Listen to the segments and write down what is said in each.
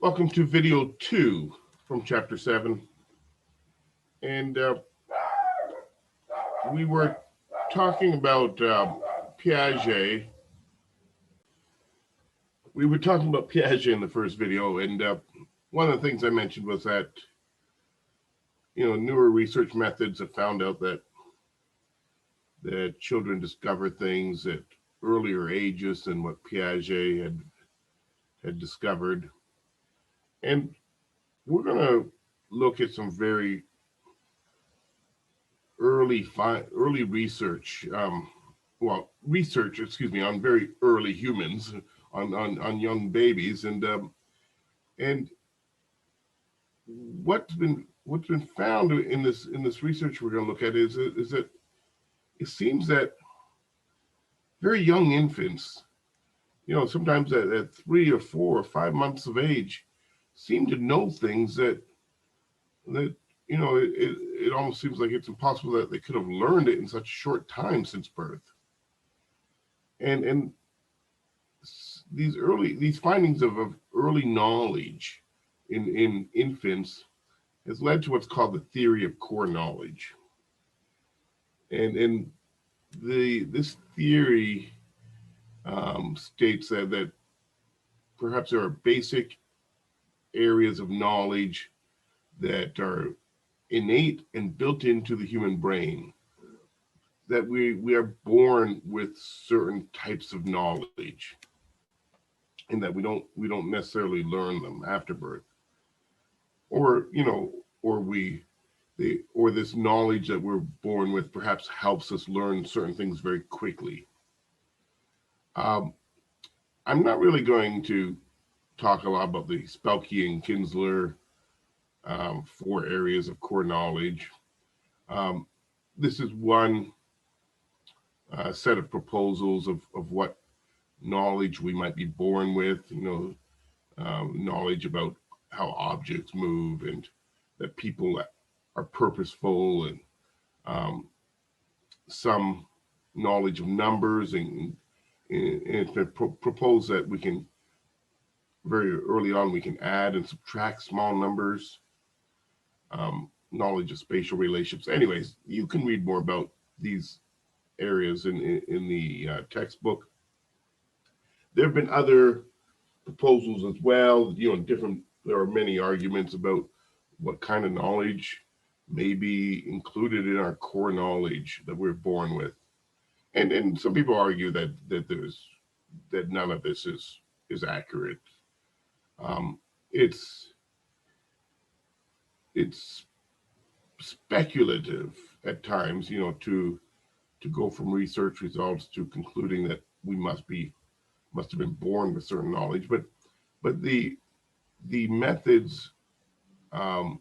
Welcome to video 2 from chapter 7. And we were talking about Piaget. We were talking about Piaget in the first video, and one of the things I mentioned was that, newer research methods have found out that children discover things at earlier ages than what Piaget had discovered. And we're going to look at some very early research, on very early humans, on young babies, and what's been found in this research we're going to look at is that it seems that very young infants, sometimes at 3 or 4 or 5 months of age, seem to know things that it almost seems like it's impossible that they could have learned it in such a short time since birth. And these findings of early knowledge in infants has led to what's called the theory of core knowledge. And this theory states that perhaps there are basic areas of knowledge that are innate and built into the human brain, that we are born with certain types of knowledge, and that we don't necessarily learn them after birth, or this knowledge that we're born with perhaps helps us learn certain things very quickly. I'm not really going to talk a lot about the Spelke and Kinsler 4 areas of core knowledge. This is one set of proposals of what knowledge we might be born with, knowledge about how objects move, and that people are purposeful, and some knowledge of numbers, and it's been proposed that we can, very early on, we can add and subtract small numbers, knowledge of spatial relationships. Anyways, you can read more about these areas in the textbook. There have been other proposals as well. There are many arguments about what kind of knowledge may be included in our core knowledge that we're born with, and some people argue that none of this is accurate. It's speculative at times, to go from research results to concluding that we must have been born with certain knowledge, but the methods that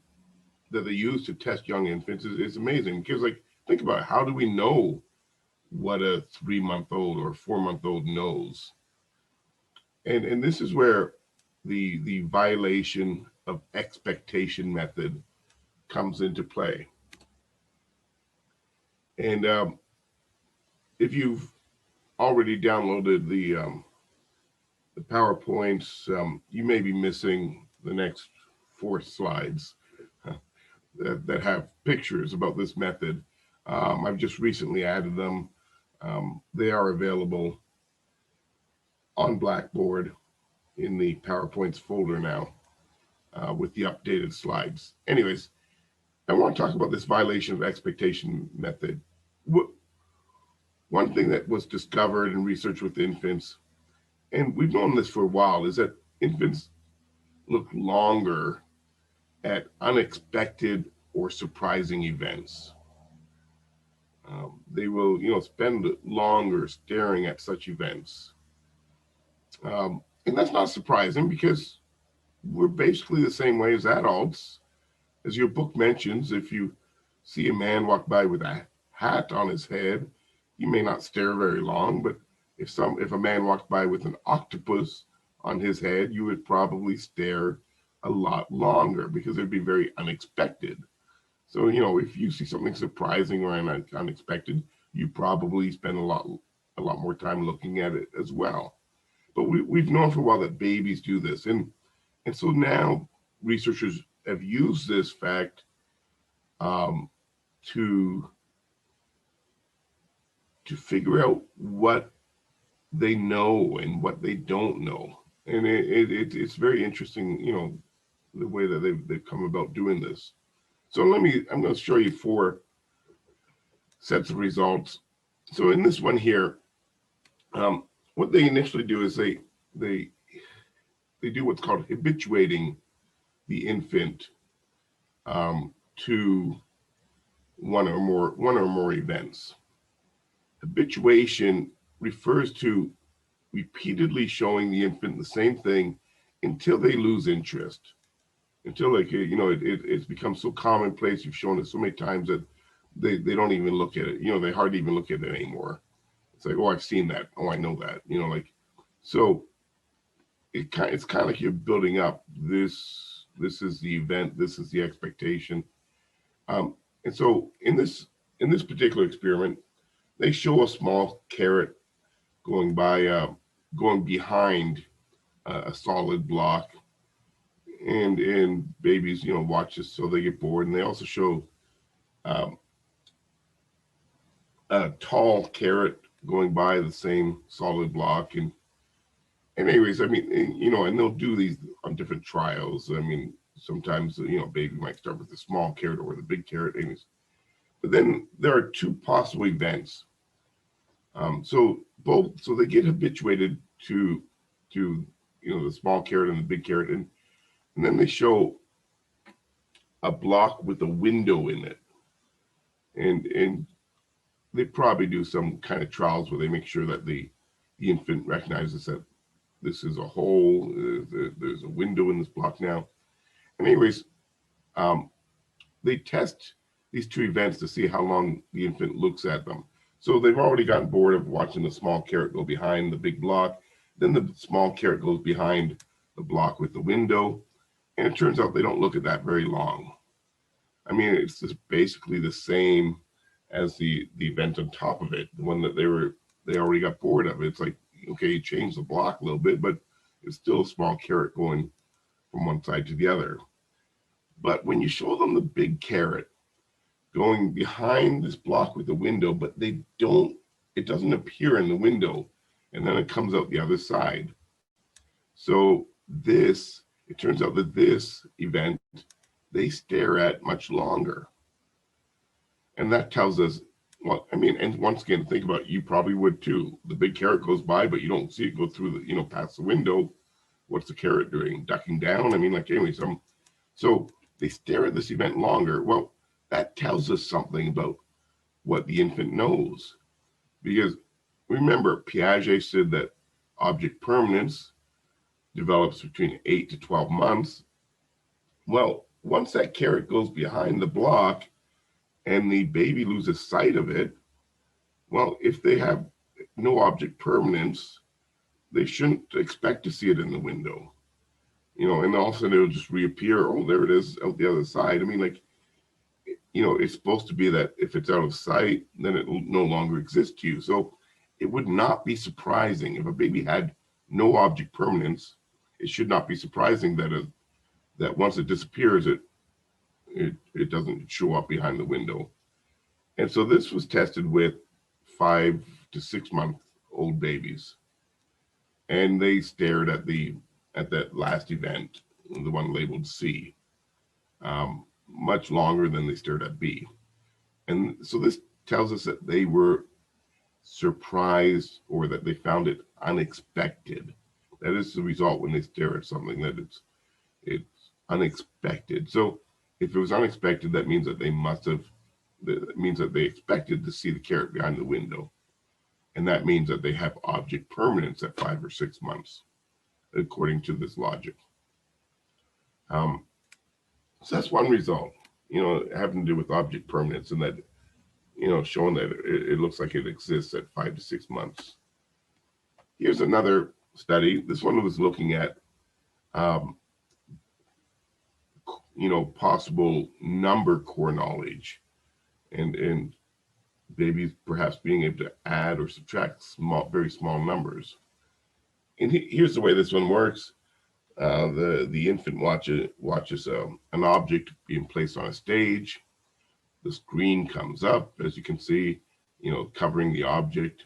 they use to test young infants is amazing, because, like, think about it. How do we know what a 3-month-old or 4-month-old knows? And this is where the violation of expectation method comes into play. And if you've already downloaded the PowerPoints, you may be missing the next 4 slides that have pictures about this method. I've just recently added them. They are available on Blackboard in the PowerPoints folder now, with the updated slides. Anyways, I want to talk about this violation of expectation method. One thing that was discovered in research with infants, and we've known this for a while, is that infants look longer at unexpected or surprising events. They will, spend longer staring at such events. And that's not surprising, because we're basically the same way as adults. As your book mentions, if you see a man walk by with a hat on his head, you may not stare very long, but if a man walked by with an octopus on his head, you would probably stare a lot longer, because it'd be very unexpected. So, if you see something surprising or unexpected, you probably spend a lot more time looking at it as well. But we've known for a while that babies do this, and And so now researchers have used this fact to figure out what they know and what they don't know. And it's very interesting, the way that they've come about doing this. So I'm going to show you 4 sets of results. So in this one here, what they initially do is they do what's called habituating the infant to one or more events. Habituation refers to repeatedly showing the infant the same thing until they lose interest, until it's become so commonplace. You've shown it so many times that they don't even look at it. They hardly even look at it anymore. It's like, oh, I've seen that. Oh, I know that. So it's kind of like you're building up. This is the event. This is the expectation. And so in this particular experiment, they show a small carrot going behind a solid block, and babies, watch this so they get bored. And they also show a tall carrot going by the same solid block. And anyways, and they'll do these on different trials. Sometimes, baby might start with the small carrot or the big carrot. Anyways, but then there are 2 possible events. So they get habituated to the small carrot and the big carrot, and then they show a block with a window in it, and they probably do some kind of trials where they make sure that the infant recognizes that this is a hole, there's a window in this block now. And anyways, they test these 2 events to see how long the infant looks at them. So they've already gotten bored of watching the small carrot go behind the big block. Then the small carrot goes behind the block with the window. And it turns out they don't look at that very long. It's just basically the same as the event on top of it, the one that they already got bored of. It's like, okay, you change the block a little bit, but it's still a small carrot going from one side to the other. But when you show them the big carrot going behind this block with the window, but it doesn't appear in the window, and then it comes out the other side. So it turns out that this event, they stare at much longer. And that tells us, and once again, think about it, you probably would too. The big carrot goes by, but you don't see it go through past the window. What's the carrot doing? Ducking down? So they stare at this event longer. Well, that tells us something about what the infant knows. Because remember, Piaget said that object permanence develops between 8 to 12 months. Well, once that carrot goes behind the block and the baby loses sight of it, well, if they have no object permanence, they shouldn't expect to see it in the window. And all of a sudden it'll just reappear. Oh, there it is out the other side. It's supposed to be that if it's out of sight, then it will no longer exist to you. So it would not be surprising if a baby had no object permanence. It should not be surprising that once it disappears, it doesn't show up behind the window. And so this was tested with 5 to 6 month old babies, and they stared at that last event, the one labeled C, much longer than they stared at B. And so this tells us that they were surprised, or that they found it unexpected. That is the result when they stare at something, that it's unexpected. So if it was unexpected, that means that they expected to see the carrot behind the window. And that means that they have object permanence at 5 or 6 months, according to this logic. So that's one result, having to do with object permanence, and that, showing that it looks like it exists at 5 to 6 months. Here's another study. This one was looking at, possible number core knowledge, and babies perhaps being able to add or subtract very small numbers. And here's the way this one works. The infant watches an object being placed on a stage. The screen comes up, as you can see, covering the object.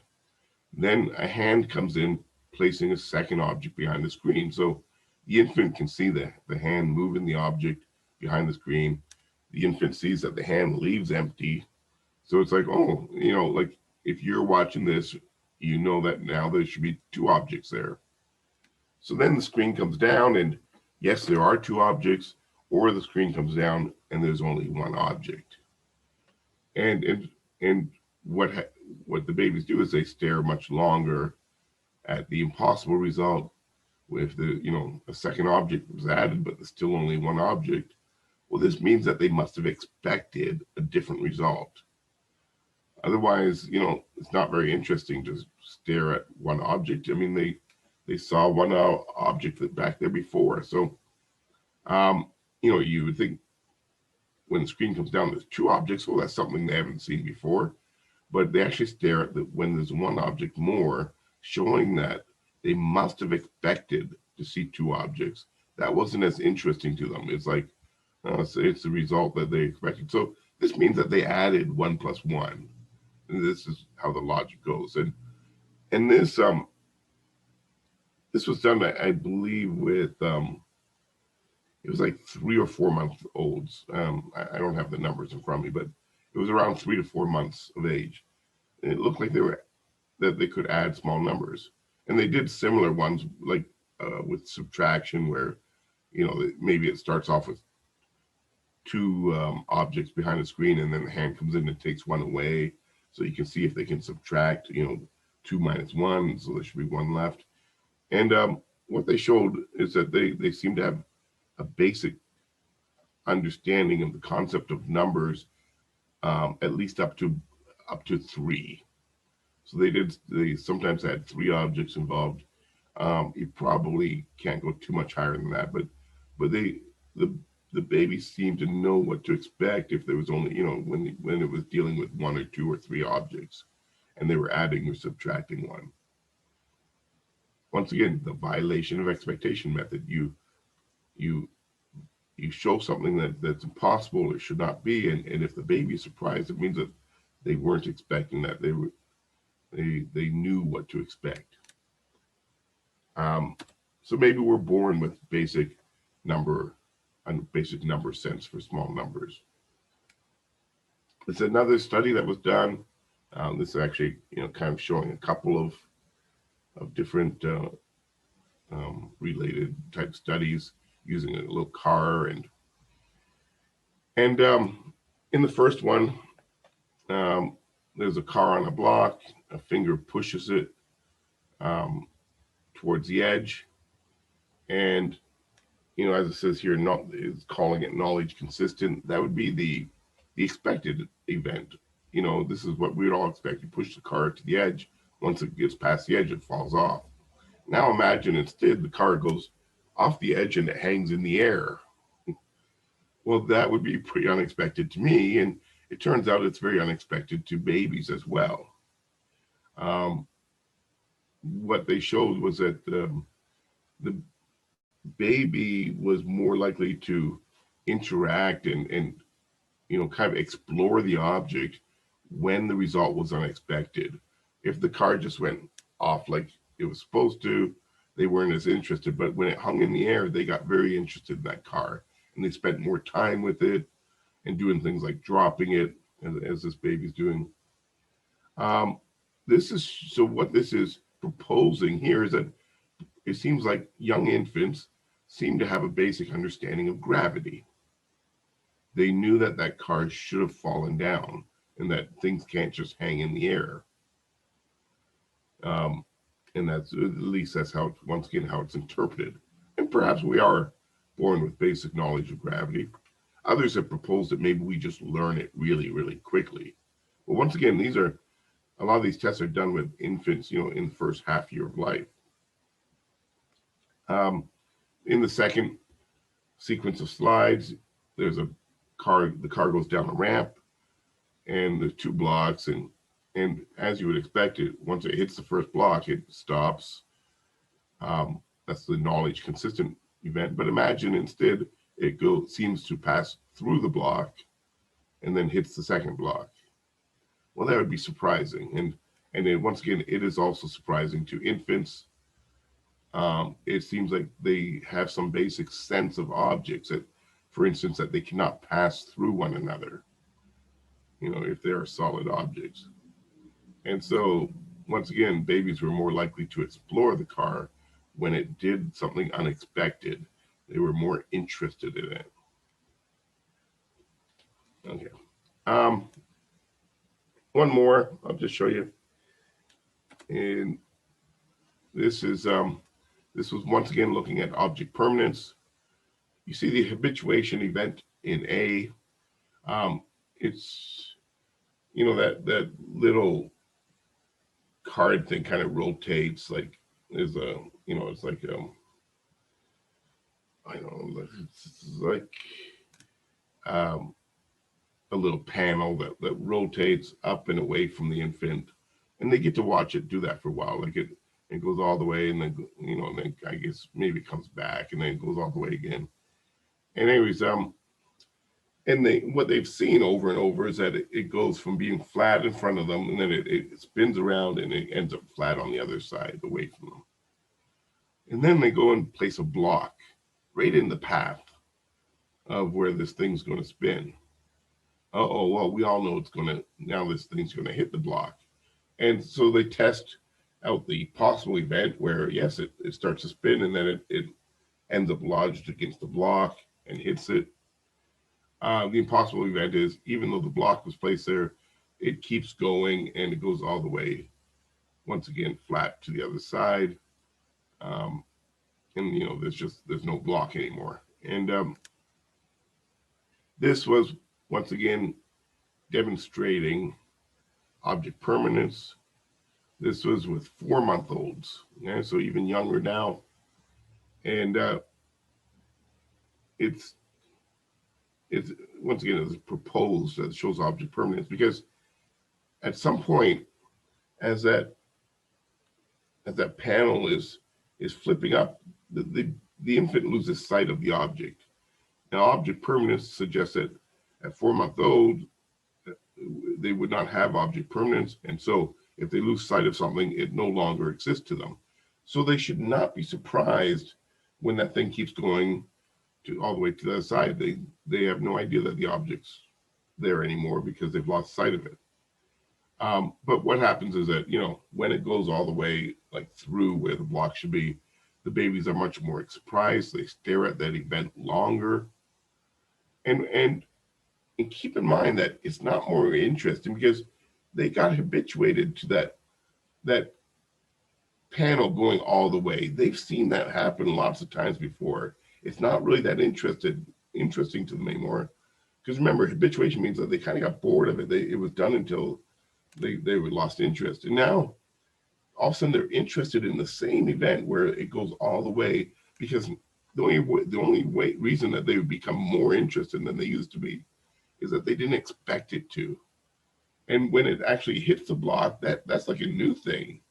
Then a hand comes in, placing a second object behind the screen. So the infant can see the hand moving the object behind the screen. The infant sees that the hand leaves empty. So it's like, oh, like if you're watching this, you know that now there should be two objects there. So then the screen comes down, and yes, there are two objects, or the screen comes down and there's only one object. And what the babies do is they stare much longer at the impossible result. If a second object was added, but there's still only one object, well, this means that they must have expected a different result. Otherwise, it's not very interesting to stare at one object. I mean, they saw one object back there before. So, you would think when the screen comes down, there's two objects. Well, that's something they haven't seen before. But they actually stare at when there's one object more, showing that they must have expected to see two objects. That wasn't as interesting to them. It's like, it's the result that they expected. So this means that they added 1 + 1. And this is how the logic goes. And this was done, I believe, with it was like 3 or 4 month olds. I don't have the numbers in front of me, but it was around 3 to 4 months of age. And it looked like they could add small numbers. And they did similar ones, like with subtraction, where maybe it starts off with two objects behind the screen, and then the hand comes in and takes one away, so you can see if they can subtract 2 - 1, so there should be one left. And what they showed is that they seem to have a basic understanding of the concept of numbers, at least up to 3. So they sometimes had 3 objects involved. You probably can't go too much higher than that, but the babies seemed to know what to expect if there was only, when it was dealing with 1 or 2 or 3 objects, and they were adding or subtracting one. Once again, the violation of expectation method. You show something that's impossible or should not be, and if the baby is surprised, it means that they weren't expecting that. They knew what to expect. So maybe we're born with basic number sense for small numbers. It's another study that was done. This is actually, kind of showing a couple of different related type studies using a little car, and in the first one, there's a car on a block. A finger pushes it towards the edge, and as it says here, it's calling it knowledge consistent. That would be the expected event. This is what we'd all expect. You push the car to the edge. Once it gets past the edge, it falls off. Now imagine instead the car goes off the edge and it hangs in the air. Well, that would be pretty unexpected to me, and it turns out it's very unexpected to babies as well. What they showed was that the baby was more likely to interact and kind of explore the object when the result was unexpected. If the car just went off like it was supposed to, they weren't as interested. But when it hung in the air, they got very interested in that car, and they spent more time with it and doing things like dropping it, as this baby's doing. What this is proposing here is that it seems like young infants seem to have a basic understanding of gravity. They knew that car should have fallen down, and that things can't just hang in the air. And that's, at least that's how, once again, how it's interpreted. And perhaps we are born with basic knowledge of gravity. Others have proposed that maybe we just learn it really, really quickly. But once again, a lot of these tests are done with infants, in the first half year of life. In the second sequence of slides, there's the car goes down a ramp, and there's 2 blocks, and as you would expect it, once it hits the first block, it stops. That's the knowledge consistent event. But imagine instead it seems to pass through the block and then hits the second block. Well, that would be surprising. And then once again, it is also surprising to infants. It seems like they have some basic sense of objects that, for instance, that they cannot pass through one another, if they are solid objects. And so, once again, babies were more likely to explore the car when it did something unexpected. They were more interested in it. Okay. One more, I'll just show you. And this was once again looking at object permanence. You see the habituation event in A. It's, that little card thing kind of rotates, like there's it's like I don't know, it's like a little panel that rotates up and away from the infant, and they get to watch it do that for a while. Like it goes all the way, and then and then I guess maybe it comes back, and then it goes all the way again. And anyways, and what they've seen over and over is that it goes from being flat in front of them, and then it spins around, and it ends up flat on the other side, away from them. And then they go and place a block right in the path of where this thing's going to spin. Well, we all know now this thing's going to hit the block. And so they test out the possible event where, yes, it starts to spin, and then it ends up lodged against the block and hits it. The impossible event is, even though the block was placed there, it keeps going, and it goes all the way, once again, flat to the other side. And, there's no block anymore. And this was, once again, demonstrating object permanence. This was with 4-month-olds, so even younger now. And it's once again, it's proposed that it shows object permanence, because at some point, as that panel is flipping up, the infant loses sight of the object. Now, object permanence suggests that at 4-month-old, they would not have object permanence, and so if they lose sight of something, it no longer exists to them. So they should not be surprised when that thing keeps going all the way to the other side. They have no idea that the object's there anymore because they've lost sight of it. But what happens is that, when it goes all the way like through where the block should be, the babies are much more surprised. They stare at that event longer. And keep in mind that it's not more interesting because they got habituated to that panel going all the way. They've seen that happen lots of times before. It's not really that interesting to them anymore. Because remember, habituation means that they kind of got bored of it. It was done until they were lost interest. And now, all of a sudden, they're interested in the same event where it goes all the way, because the only reason that they would become more interested than they used to be is that they didn't expect it to. And when it actually hits the block, that's like a new thing.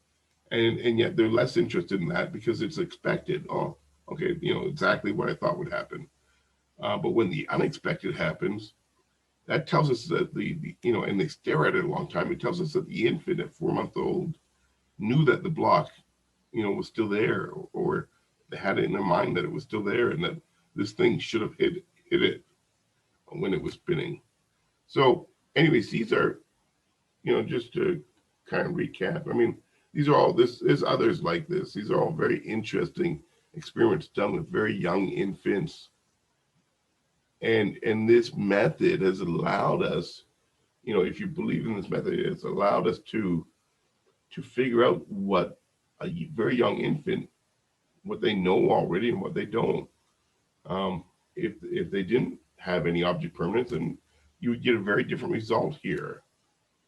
And yet they're less interested in that because it's expected. Oh, okay, exactly what I thought would happen. But when the unexpected happens, that tells us that and they stare at it a long time. It tells us that the infant at 4-month-old knew that the block, was still there, or they had it in their mind that it was still there, and that this thing should have hit it when it was spinning. So, anyways, these are, just to kind of recap. I mean, these are all there's others like this. These are all very interesting experiments done with very young infants. And this method has allowed us, if you believe in this method, it's allowed us to figure out what a very young infant, what they know already and what they don't. If they didn't have any object permanence, then you would get a very different result here.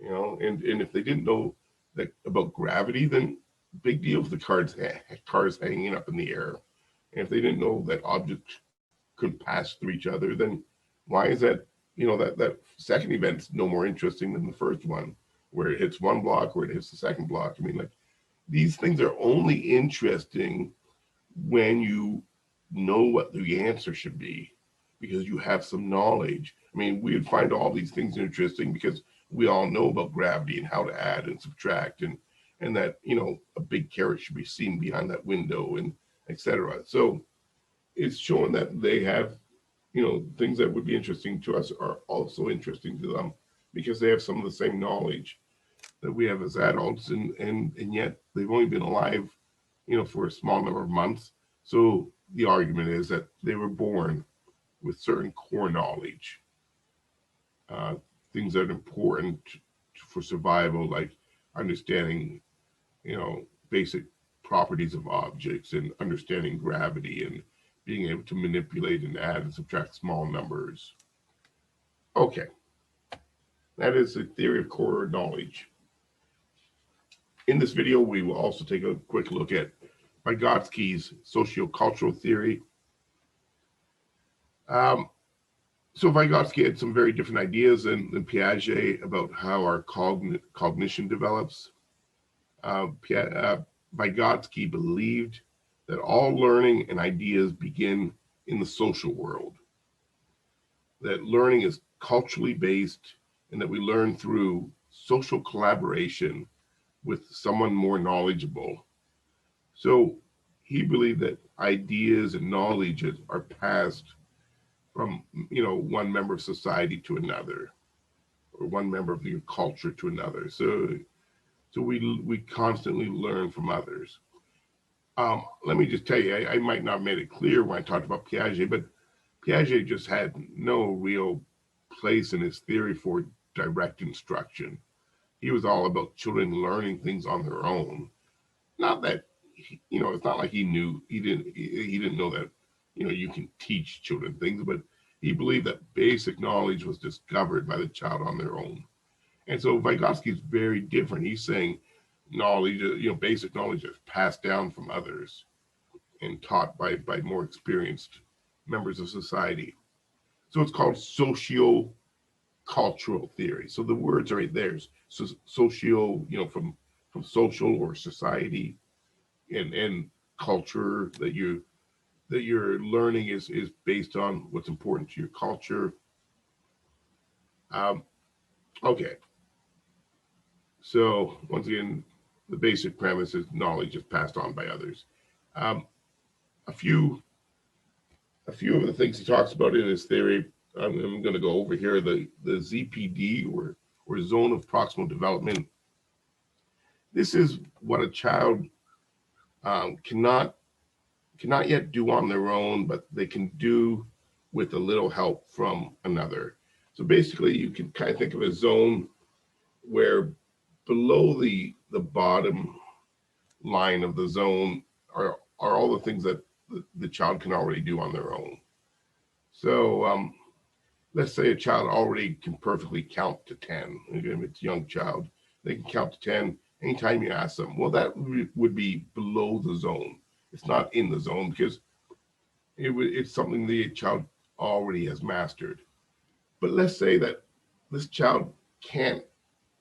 And if they didn't know that about gravity, then big deal if the cars hanging up in the air. And if they didn't know that objects could pass through each other, then why is that, that second event's no more interesting than the first one, where it hits one block, where it hits the second block? I mean, like, these things are only interesting when you know what the answer should be because you have some knowledge. I mean, we would find all these things interesting because we all know about gravity and how to add and subtract, and that, you know, a big carrot should be seen behind that window, and etc. So it's showing that they have, you know, things that would be interesting to us are also interesting to them because they have some of the same knowledge that we have as adults, and yet they've only been alive, you know, for a small number of months. So the argument is that they were born with certain core knowledge, uh, things that are important for survival, like understanding, you know, basic properties of objects and understanding gravity and being able to manipulate and add and subtract small numbers. Okay, that is the theory of core knowledge. In this video, we will also take a quick look at Vygotsky's sociocultural theory. So Vygotsky had some very different ideas than Piaget about how our cognition develops. Vygotsky believed that all learning and ideas begin in the social world, that learning is culturally based, and that we learn through social collaboration with someone more knowledgeable. So he believed that ideas and knowledge are passed from, you know, one member of society to another, or one member of your culture to another. So we constantly learn from others. Let me just tell you, I might not have made it clear when I talked about Piaget, but Piaget just had no real place in his theory for direct instruction. He was all about children learning things on their own. Not that, you know, it's not like he didn't know that, you know, you can teach children things, but he believed that basic knowledge was discovered by the child on their own. And so Vygotsky is very different. He's saying knowledge, you know, basic knowledge is passed down from others and taught by more experienced members of society. So it's called sociocultural theory. So the words are right there. So socio, you know, from social or society, and culture, that your learning is based on what's important to your culture. Okay. So once again, the basic premise is knowledge is passed on by others. A few of the things he talks about in his theory, I'm going to go over here. The ZPD, or zone of proximal development. This is what a child cannot yet do on their own, but they can do with a little help from another. So basically, you can kind of think of a zone where below the bottom line of the zone are all the things that the child can already do on their own. So let's say a child already can perfectly count to 10. If it's a young child, they can count to 10 anytime you ask them. Well, that would be below the zone. It's not in the zone because it's something the child already has mastered. But let's say that this child can't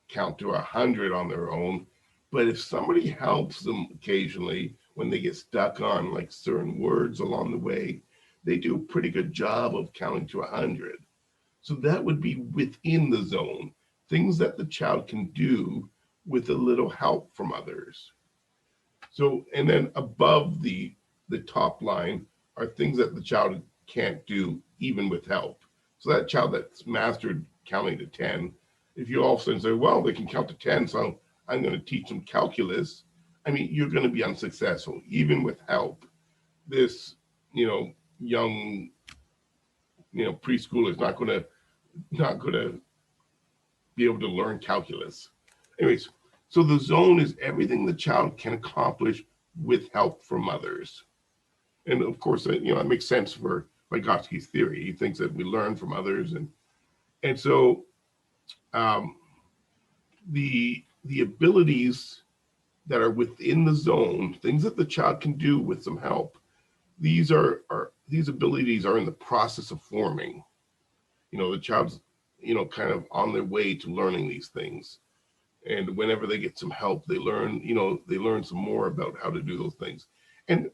count to 100 on their own, but if somebody helps them occasionally when they get stuck on like certain words along the way, they do a pretty good job of counting to 100. So that would be within the zone, things that the child can do with a little help from others. So, and then above the top line are things that the child can't do even with help. So that child that's mastered counting to 10, if you all of a sudden say, well, they can count to 10, so I'm going to teach them calculus, I mean, you're going to be unsuccessful, even with help. This, you know, young, you know, preschooler is not going to be able to learn calculus. Anyways, so the zone is everything the child can accomplish with help from others. And of course, you know, that makes sense for Vygotsky's theory. He thinks that we learn from others, and so the abilities that are within the zone, things that the child can do with some help, these abilities are in the process of forming. You know, the child's, you know, kind of on their way to learning these things. And whenever they get some help, they learn, you know, they learn some more about how to do those things. And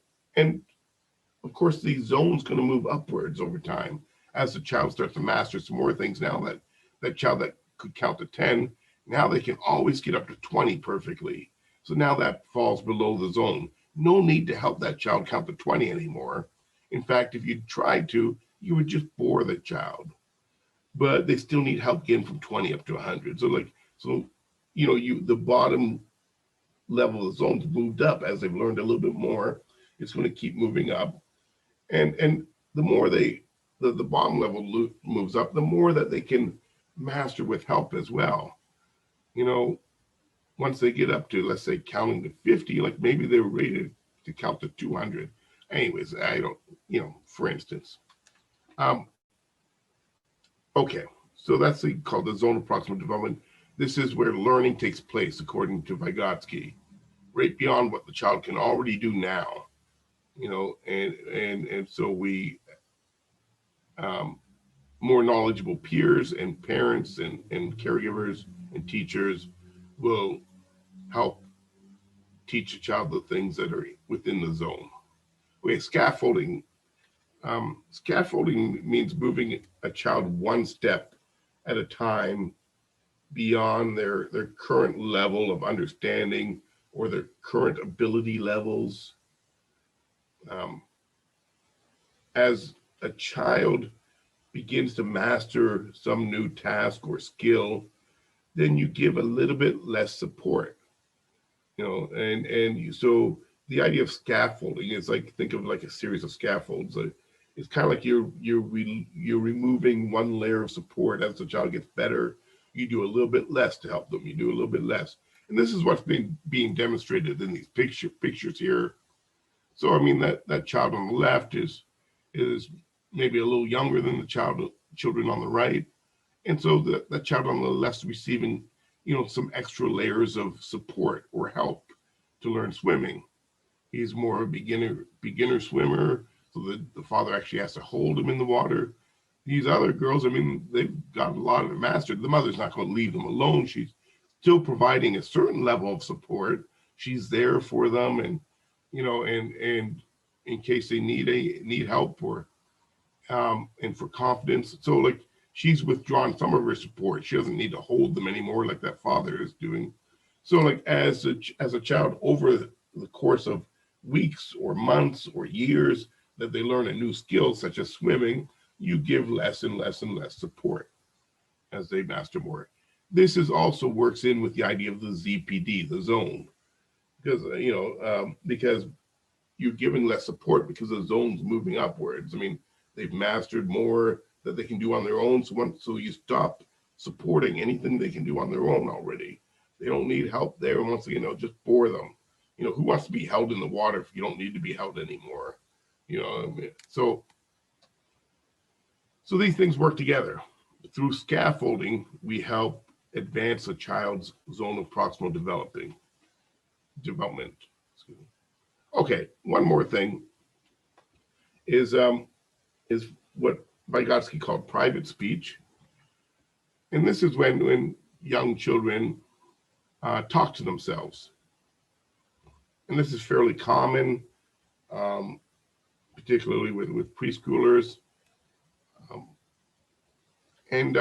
Of course, the zone's going to move upwards over time as the child starts to master some more things. Now that child that could count to 10, now they can always get up to 20 perfectly. So now that falls below the zone. No need to help that child count to 20 anymore. In fact, if you tried to, you would just bore the child. But they still need help getting from 20 up to 100. The bottom level of the zone's moved up as they've learned a little bit more. It's going to keep moving up, and the more the bottom level moves up, the more that they can master with help as well. Once they get up to, let's say, counting to 50, like maybe they were rated to count to 200. Anyways, I don't, for instance. Okay, so that's called the zone of proximal development. This is where learning takes place, according to Vygotsky, right beyond what the child can already do now. And so we, more knowledgeable peers and parents and caregivers and teachers will help teach a child the things that are within the zone. Okay, scaffolding. Scaffolding means moving a child one step at a time beyond their current level of understanding or their current ability levels. As a child begins to master some new task or skill, then you give a little bit less support. So the idea of scaffolding is like, think of like a series of scaffolds. It's kind of like you're removing one layer of support. As the child gets better, you do a little bit less to help them. You do a little bit less, and this is what's being demonstrated in these pictures here. So I mean that child on the left is maybe a little younger than the children on the right, and so that child on the left is receiving some extra layers of support or help to learn swimming. He's more a beginner swimmer, so the father actually has to hold him in the water. These other girls, I mean, they've got a lot of it mastered. The mother's not going to leave them alone. She's still providing a certain level of support. She's there for them, and and in case they need help or and for confidence. So like she's withdrawn some of her support. She doesn't need to hold them anymore like that father is doing. So like as a child, over the course of weeks or months or years that they learn a new skill such as swimming, you give less and less and less support as they master more. This is also works in with the idea of the ZPD, the zone, because because you're giving less support because the zone's moving upwards. I mean, they've mastered more that they can do on their own. So you stop supporting anything they can do on their own already. They don't need help there. And once again, just bore them. Who wants to be held in the water if you don't need to be held anymore? So these things work together. Through scaffolding, we help advance a child's zone of proximal development. Okay, one more thing is what Vygotsky called private speech, and this is when young children talk to themselves, and this is fairly common, particularly with preschoolers. And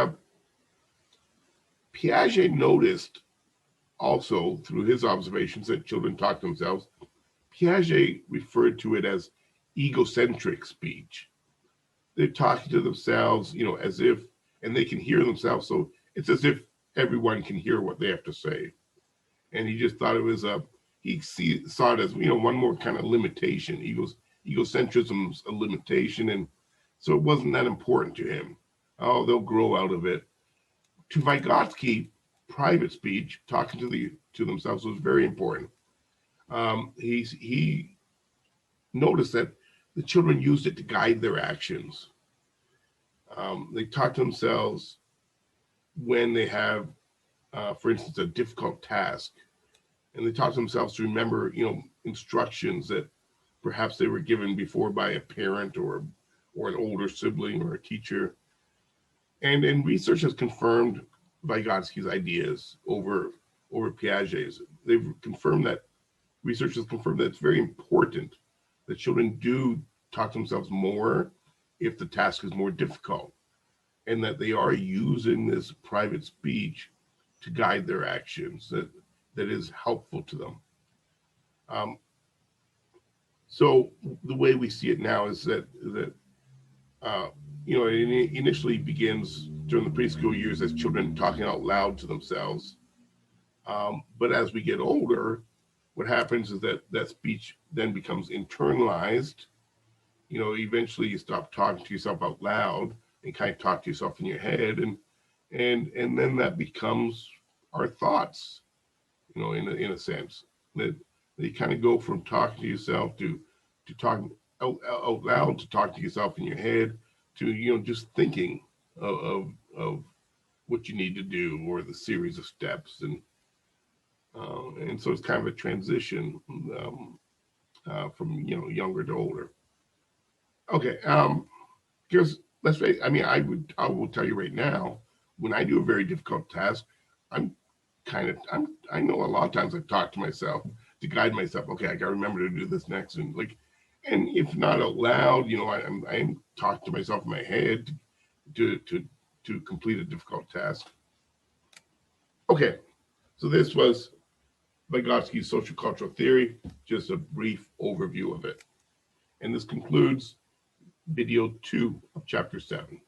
Piaget noticed also through his observations that children talk to themselves. Piaget referred to it as egocentric speech. They're talking to themselves, as if, and they can hear themselves. So it's as if everyone can hear what they have to say. And he just thought it was saw it as, one more kind of limitation. Egocentrism's a limitation. And so it wasn't that important to him. Oh, they'll grow out of it. To Vygotsky, private speech, talking to themselves, was very important. He noticed that the children used it to guide their actions. They talk to themselves when they have, for instance, a difficult task, and they talk to themselves to remember, instructions that perhaps they were given before by a parent or an older sibling or a teacher. And research has confirmed Vygotsky's ideas over Piaget's. Research has confirmed that it's very important that children do talk to themselves more if the task is more difficult, and that they are using this private speech to guide their actions that is helpful to them. So the way we see it now is that it initially begins during the preschool years as children talking out loud to themselves. But as we get older, what happens is that speech then becomes internalized. Eventually you stop talking to yourself out loud and kind of talk to yourself in your head, and then that becomes our thoughts. In a sense that you kind of go from talking to yourself to talking out loud, to talk to yourself in your head, to just thinking of what you need to do or the series of steps, and so it's kind of a transition from younger to older. Okay, because let's face, I will tell you right now, when I do a very difficult task, I know a lot of times I talk to myself to guide myself. Okay, I got to remember to do this next, and if not out loud, I'm talking to myself in my head to complete a difficult task. Okay, so this was Vygotsky's sociocultural theory, just a brief overview of it. And this concludes video 2 of chapter 7.